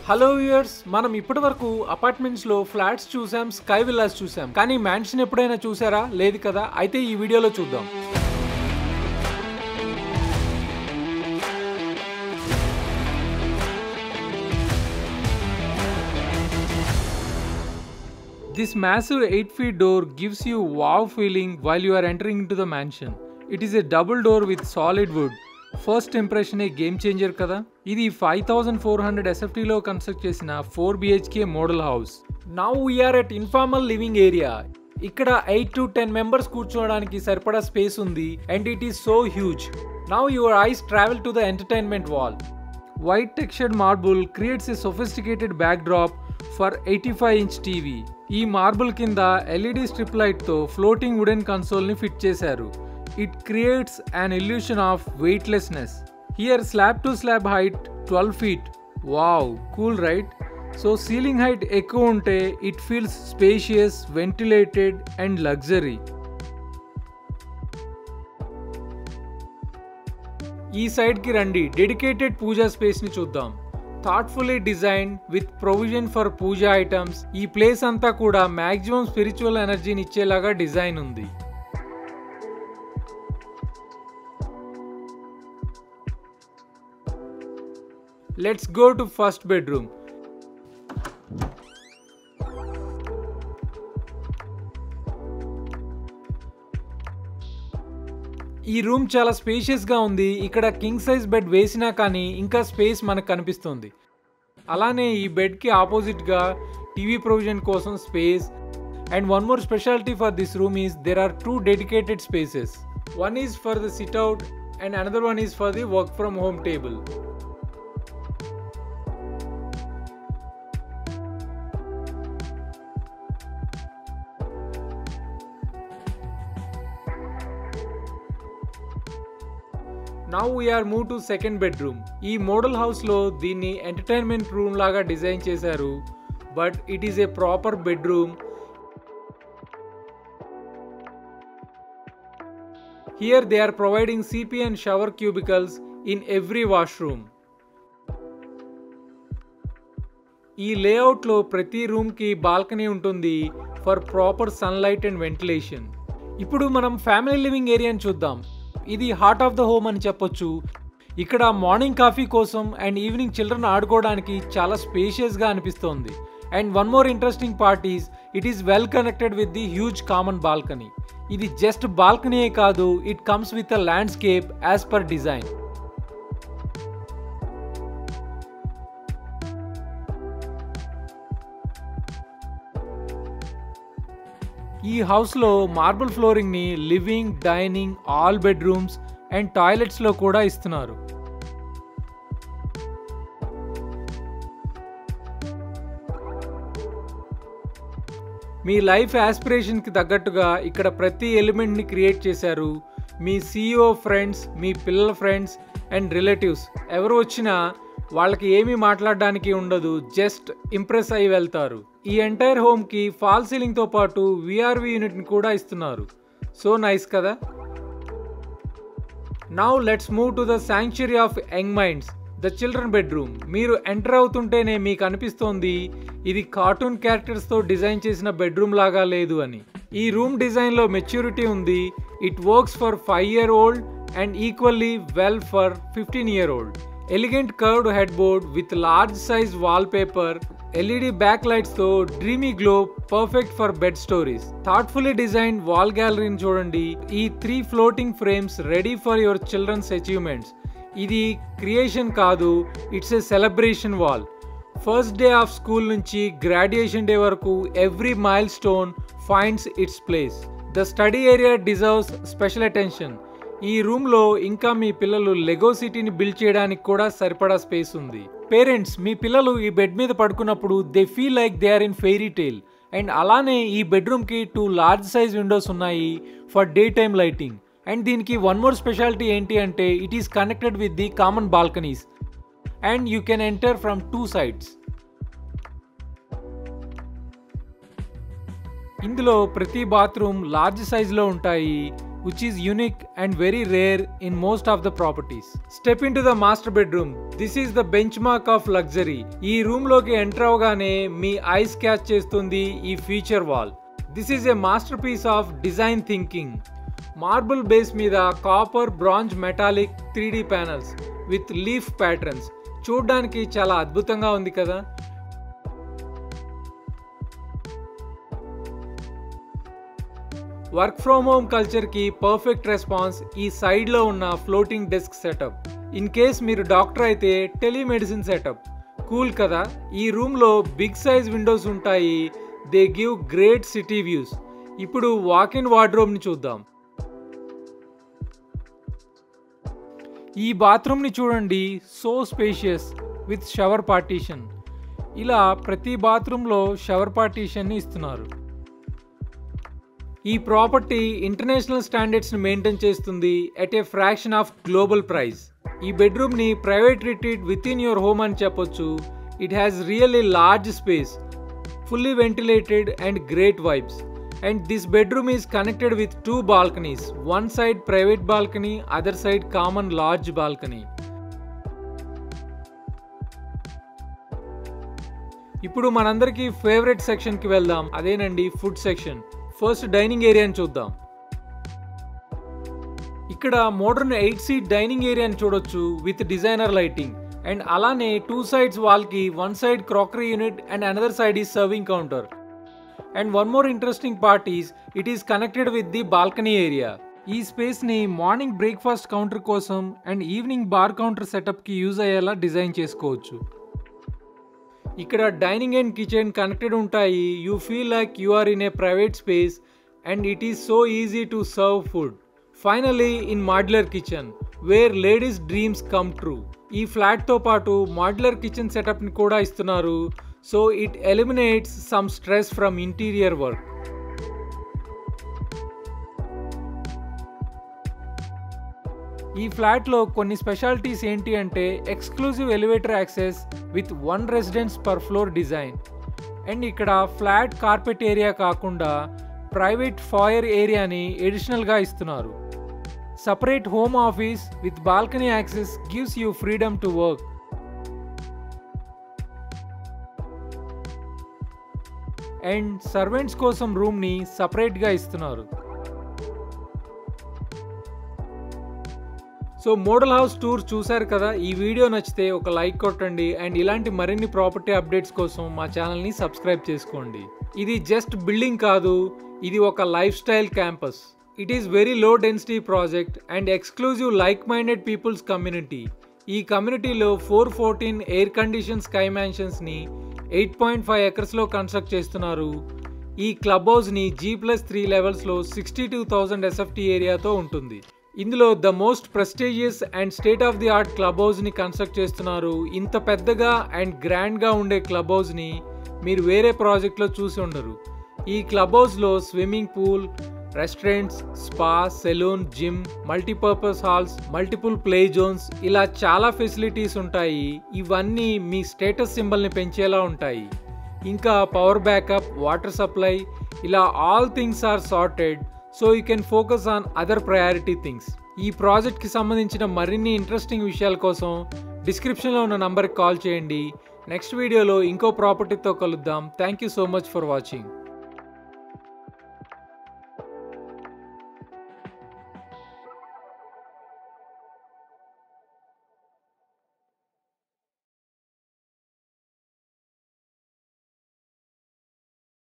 Hello viewers, మనం ఇప్పటివరకు apartments లో ఫ్లాట్స్ చూసాం, స్కై విల్లాస్ చూసాం. కానీ మ్యాన్షన్ ఎప్పుడైనా చూసారా? లేదు కదా. అయితే ఈ వీడియోలో చూద్దాం. This massive 8 feet door gives you wow feeling while you are entering into the mansion. It is a double door with solid wood. First impression a game changer కదా. ఇది 5400 SFT లో కన్స్ట్రక్ట్ చేసిన 4 BHK model house. Now we're at informal living area. ఇక్కడ 8 to 10 members కూర్చోవడానికి సరిపడా space ఉంది and it is so huge. Now your eyes travel to the entertainment wall. White textured marble creates a sophisticated backdrop for 85-inch TV. ఈ marble కింద LED strip light తో floating wooden console ని fit చేశారు. It creates an illusion of weightlessness. Here slab to slab height 12 feet. Wow, cool right? So ceiling height ఎక్కువ ఉంటే it feels spacious, ventilated and luxury. ఈ side కి రండి, dedicated puja space ని చూద్దాం. Thoughtfully designed with provision for puja items. ఈ place అంతా కూడా మాక్సిమం స్పిరిచువల్ ఎనర్జీని ఇచ్చేలాగా డిజైన్ ఉంది. Let's go to first bedroom. ఈ రూమ్ చాలా స్పేషియస్ గా ఉంది. ఇక్కడ కింగ్ సైజ్ బెడ్ వేసినా కానీ ఇంకా స్పేస్ మనకు కనిపిస్తుంది. అలానే ఈ బెడ్ కి ఆపోజిట్ గా టీవీ ప్రొవిజన్ కోసం space. And one more speciality for this room is there are 2 dedicated spaces. One is for the sit out and another one is for the work from home table. Now we are moved to second bedroom. ఈ model house లో దీన్ని entertainment room లాగా design చేశారు, but it is a proper bedroom. Here they are providing CP and shower cubicles in every washroom. ఈ layout లో ప్రతి room కి balcony ఉంటుంది for proper sunlight and ventilation. ఇప్పుడు మనం ఫ్యామిలీ లివింగ్ ఏరియాని చూద్దాం. ఇది హార్ట్ ఆఫ్ ద హోమ్ అని చెప్పొచ్చు. ఇక్కడ మార్నింగ్ కాఫీ కోసం అండ్ ఈవినింగ్ చిల్డ్రన్ ఆడుకోవడానికి చాలా స్పేషియస్ గా అనిపిస్తోంది. And one more interesting part is it is well connected with the huge common balcony. ఇది జస్ట్ బాల్కనీయే కాదు, it comes with a landscape as per design. ఈ హౌస్ లో marble flooring ని living, dining, all bedrooms and toilets లో కూడా ఇస్తున్నారు. మీ life aspiration కి తగ్గట్టుగా ఇక్కడ ప్రతి ఎలిమెంట్ ని క్రియేట్ చేశారు. మీ CEO ఫ్రెండ్స్, మీ పిల్లల ఫ్రెండ్స్ అండ్ రిలేటివ్స్ ఎవరు వచ్చినా వాళ్ళకి ఏమీ మాట్లాడడానికి ఉండదు, జస్ట్ ఇంప్రెస్ అయ్యి వెళ్తారు. ఈ ఎంటైర్ హోమ్ కి ఫాల్ సీలింగ్ తో పాటు VRV యూనిట్ ని కూడా ఇస్తున్నారు. సో నైస్ కదా. Now let's move to the sanctuary of young minds, the children bedroom. మీరు ఎంటర్ అవుతుంటేనే మీకు అనిపిస్తోంది ఇది కార్టూన్ క్యారెక్టర్స్ తో డిజైన్ చేసిన బెడ్రూమ్ లాగా లేదు అని. ఈ రూమ్ డిజైన్ లో మెచ్యూరిటీ ఉంది. It works for 5-year-old and equally well for 15-year-old. Elegant curved head board with large size wall paper, LED back lights తో dreamy glow, perfect for bed stories. Thoughtfully design wall గ్యాలరీని చూడండి. ఈ 3 floating frames ready for your children's achievements. ఇది creation కాదు, it's a celebration wall. First day of school నుంచి graduation day వరకు every milestone finds its place. The study area deserves special attention. ఈ room లో ఇంకా మీ పిల్లలు Lego సిటీని build చేయడానికి కూడా సరిపడా స్పేస్ ఉంది. పేరెంట్స్, మీ పిల్లలు ఈ బెడ్ మీద పడుకున్నప్పుడు they feel like they are in fairy tale. And అలానే ఈ బెడ్రూమ్ కి 2 లార్జ్ సైజ్ విండోస్ ఉన్నాయి for day time lighting. And దీనికి వన్ మోర్ స్పెషాలిటీ ఏంటి అంటే it is connected with the common balconies and you can enter from 2 sides. ఇందులో ప్రతి bathroom large size లో ఉంటాయి. which is unique and very rare in most of the properties. Step into the master bedroom. This is the benchmark of luxury. ఈ room లోకి enter అవగానే మీ ice catch చేస్తుంది ఈ feature wall. This is a masterpiece of design thinking. Marble base మీద copper, bronze, metallic 3D panels with leaf patterns. చూడడానికి చాలా అద్భుతంగా ఉంది కదా. వర్క్ ఫ్రమ్ హోమ్ కల్చర్ కి పర్ఫెక్ట్ రెస్పాన్స్ ఈ సైడ్ లో ఉన్న floating desk setup. In case మీరు డాక్టర్ అయితే టెలిమెడిసిన్ సెటప్. కూల్ కదా. ఈ రూమ్ లో బిగ్ సైజ్ విండోస్ ఉంటాయి. They give great city views. ఇప్పుడు వాక్ ఇన్ వార్డ్రోబ్ ని చూద్దాం. ఈ బాత్రూమ్ ని చూడండి. So spacious with shower partition. ఇలా ప్రతి బాత్రూమ్ లో షవర్ పార్టీషన్ ని ఇస్తున్నారు. ఈ ప్రాపర్టీ ఇంటర్నేషనల్ స్టాండర్డ్స్ ని మెయింటైన్ చేస్తుంది at a fraction of global price. ఈ బెడ్రూమ్ ని private retreat with in your home అని చెప్పొచ్చు. It has really large space, fully ventilated and great vibes. And this bedroom is connected with 2 balconies. One side private balcony, other side common large balcony. ఇప్పుడు మనందరికీ favourite section కి వెళ్దాం. అదేనండి food section. First dining ఏరియాని చూద్దాం. ఇక్కడ modern 8 seat dining ఏరియాని చూడొచ్చు విత్ డిజైనర్ లైటింగ్. అండ్ అలానే 2 sides వాల్ కి 1 side crockery unit and another side is serving counter. And one more interesting part is it is connected with the balcony area. ఈ space ని morning breakfast counter కోసం and evening bar counter setup కి use అయ్యేలా design చేసుకోవచ్చు. ఇక్కడ dining and kitchen connected ఉంటాయి. You feel like you are in a private space and it is so easy to serve food. Finally in modular kitchen wear ladies dreams come true. ఈ flat తో పాటు modular kitchen setup ని కూడా ఇస్తున్నారు. So it eliminates some stress from interior work. ఈ flat లో కొన్ని specialities ఏంటి అంటే exclusive elevator access with 1 residence per floor design. And ఇక్కడ ఫ్లాట్ కార్పెట్ ఏరియా కాకుండా ప్రైవేట్ ఫాయర్ ఏరియాని ఎడిషనల్ గా ఇస్తున్నారు. Separate home office with balcony access gives you freedom to work. And servants కోసం రూమ్ ని సెపరేట్ గా ఇస్తున్నారు. సో మోడల్ హౌస్ టూర్ చూసారు కదా. ఈ వీడియో నచ్చితే ఒక లైక్ కొట్టండి. అండ్ ఇలాంటి మరిన్ని ప్రాపర్టీ అప్డేట్స్ కోసం మా ఛానల్ ని సబ్స్క్రైబ్ చేసుకోండి. ఇది జస్ట్ బిల్డింగ్ కాదు, ఇది ఒక life style campus. It is very low density project and exclusive like-minded people's community. ఈ కమ్యూనిటీలో 414 ఎయిర్ కండిషన్ స్కై మ్యాన్షన్స్ ని 8.5 acres లో కన్స్ట్రక్ట్ చేస్తున్నారు. ఈ క్లబ్ హౌస్ ని G+3 లెవెల్స్ లో 62,000 SFT ఏరియాతో ఉంటుంది. ఇందులో the most prestigious and state of the art club house ని కన్స్ట్రక్ట్ చేస్తున్నారు. ఇంత పెద్దగా అండ్ గ్రాండ్ గా ఉండే క్లబ్ హౌస్ ని మీరు వేరే ప్రాజెక్ట్ లో చూసి ఉండరు. ఈ క్లబ్ హౌస్ లో swimming pool, restaurants, spa, salon, gym, multipurpose halls, multiple play zones, ఇలా చాలా ఫెసిలిటీస్ ఉంటాయి. ఇవన్నీ మీ స్టేటస్ సింబల్ని పెంచేలా ఉంటాయి. ఇంకా పవర్ బ్యాకప్, వాటర్ సప్లై, ఇలా all things are sorted. So you can focus on other priority things. ఈ ప్రాజెక్ట్కి సంబంధించిన మరిన్ని ఇంట్రెస్టింగ్ విషయాల కోసం డిస్క్రిప్షన్లో ఉన్న నంబర్కి కాల్ చేయండి. నెక్స్ట్ వీడియోలో ఇంకో ప్రాపర్టీతో కలుద్దాం. Thank you so much for watching.